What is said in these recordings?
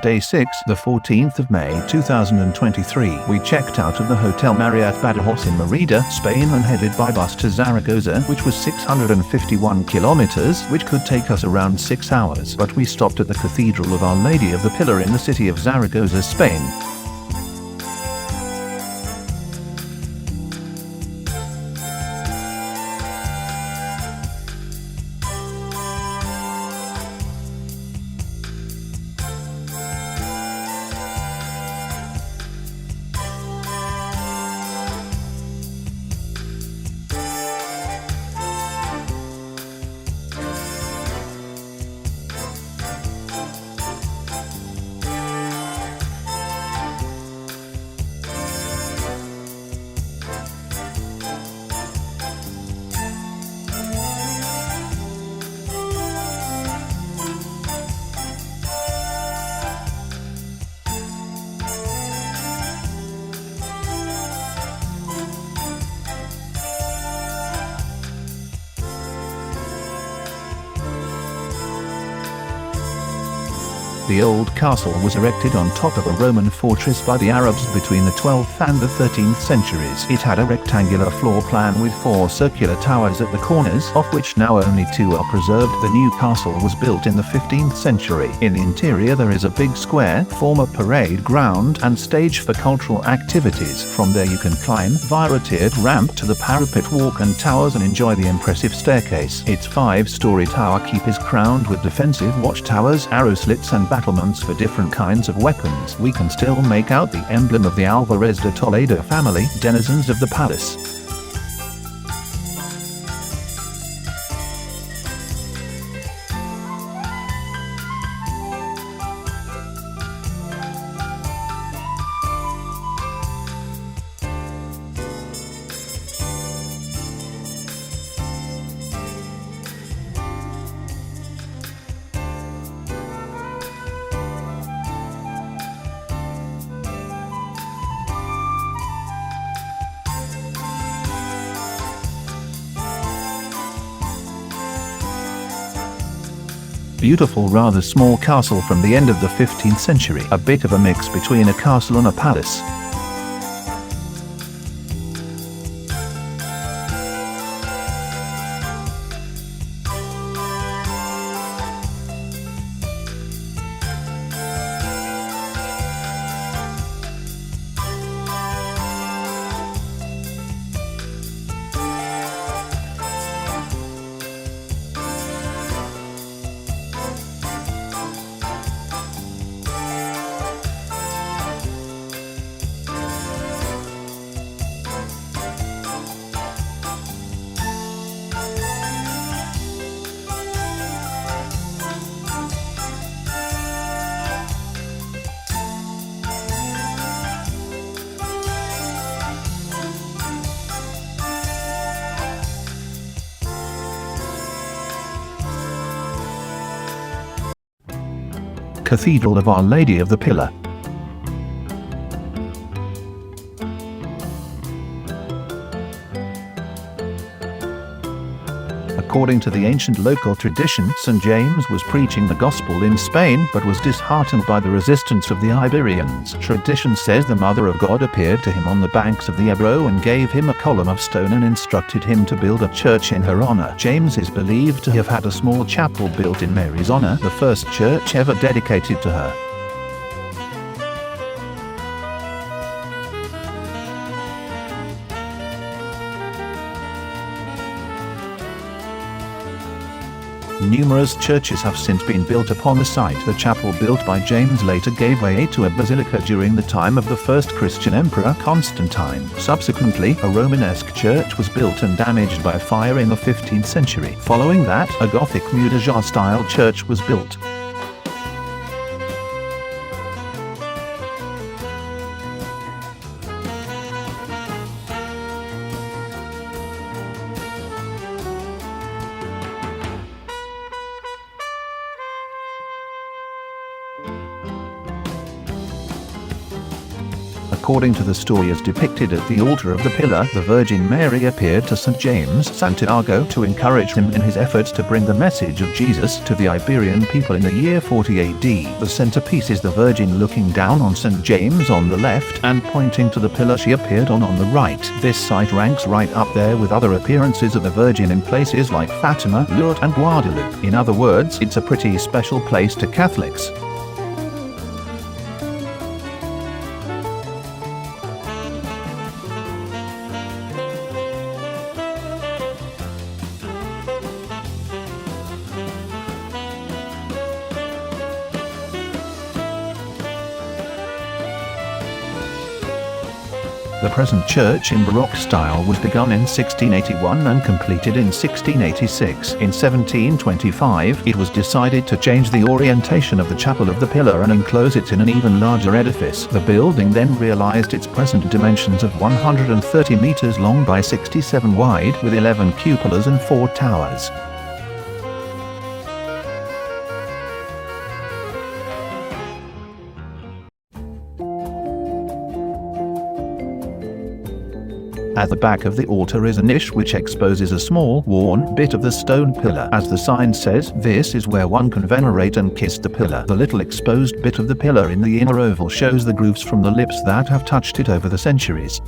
Day 6, the 14th of May 2023. We checked out of the Hotel Marriott Badajoz in Merida, Spain and headed by bus to Zaragoza, which was 651 kilometers, which could take us around 6 hours. But we stopped at the Cathedral of Our Lady of the Pillar in the city of Zaragoza, Spain. The old castle was erected on top of a Roman fortress by the Arabs between the 12th and the 13th centuries. It had a rectangular floor plan with 4 circular towers at the corners, of which now only 2 are preserved. The new castle was built in the 15th century. In the interior there is a big square, former parade ground, and stage for cultural activities. From there you can climb via a tiered ramp to the parapet walk and towers and enjoy the impressive staircase. Its 5-story tower keep is crowned with defensive watchtowers, arrow slits and battlements for different kinds of weapons. We can still make out the emblem of the Alvarez de Toledo family, denizens of the palace. Beautiful rather small castle from the end of the 15th century, a bit of a mix between a castle and a palace. Cathedral of Our Lady of the Pillar. According to the ancient local tradition, St. James was preaching the gospel in Spain but was disheartened by the resistance of the Iberians. Tradition says the Mother of God appeared to him on the banks of the Ebro and gave him a column of stone and instructed him to build a church in her honor. James is believed to have had a small chapel built in Mary's honor, the first church ever dedicated to her. Numerous churches have since been built upon the site. The chapel built by James later gave way to a basilica during the time of the first Christian emperor Constantine. Subsequently, a Romanesque church was built and damaged by fire in the 15th century. Following that, a Gothic Mudéjar-style church was built. According to the story as depicted at the altar of the pillar, the Virgin Mary appeared to St. James Santiago to encourage him in his efforts to bring the message of Jesus to the Iberian people in the year 40 AD. The centerpiece is the Virgin looking down on St. James on the left and pointing to the pillar she appeared on the right. This site ranks right up there with other appearances of the Virgin in places like Fatima, Lourdes and Guadalupe. In other words, it's a pretty special place to Catholics. The present church in Baroque style was begun in 1681 and completed in 1686. In 1725, it was decided to change the orientation of the chapel of the pillar and enclose it in an even larger edifice. The building then realized its present dimensions of 130 meters long by 67 wide, with 11 cupolas and 4 towers. At the back of the altar is a niche which exposes a small, worn bit of the stone pillar. As the sign says, this is where one can venerate and kiss the pillar. The little exposed bit of the pillar in the inner oval shows the grooves from the lips that have touched it over the centuries.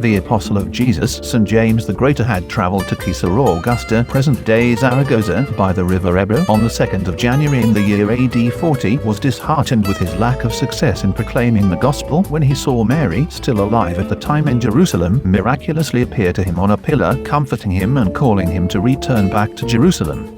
The apostle of Jesus, St. James the Greater, had traveled to Caesarea Augusta, present-day Zaragoza, by the river Ebro on the 2nd of January in the year AD 40, was disheartened with his lack of success in proclaiming the gospel when he saw Mary, still alive at the time in Jerusalem, miraculously appear to him on a pillar, comforting him and calling him to return back to Jerusalem.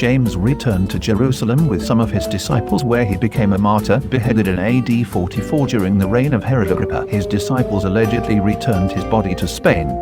James returned to Jerusalem with some of his disciples, where he became a martyr, beheaded in AD 44 during the reign of Herod Agrippa. His disciples allegedly returned his body to Spain.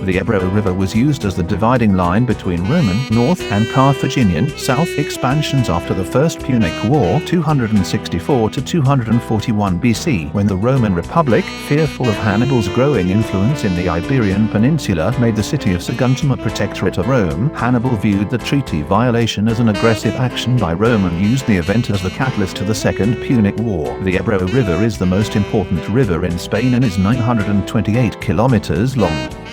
The Ebro River was used as the dividing line between Roman North and Carthaginian South expansions after the First Punic War 264 to 241 BC, when the Roman Republic, fearful of Hannibal's growing influence in the Iberian Peninsula, made the city of Saguntum a protectorate of Rome. Hannibal viewed the treaty violation as an aggressive action by Rome and used the event as the catalyst to the Second Punic War. The Ebro River is the most important river in Spain and is 928 kilometers long.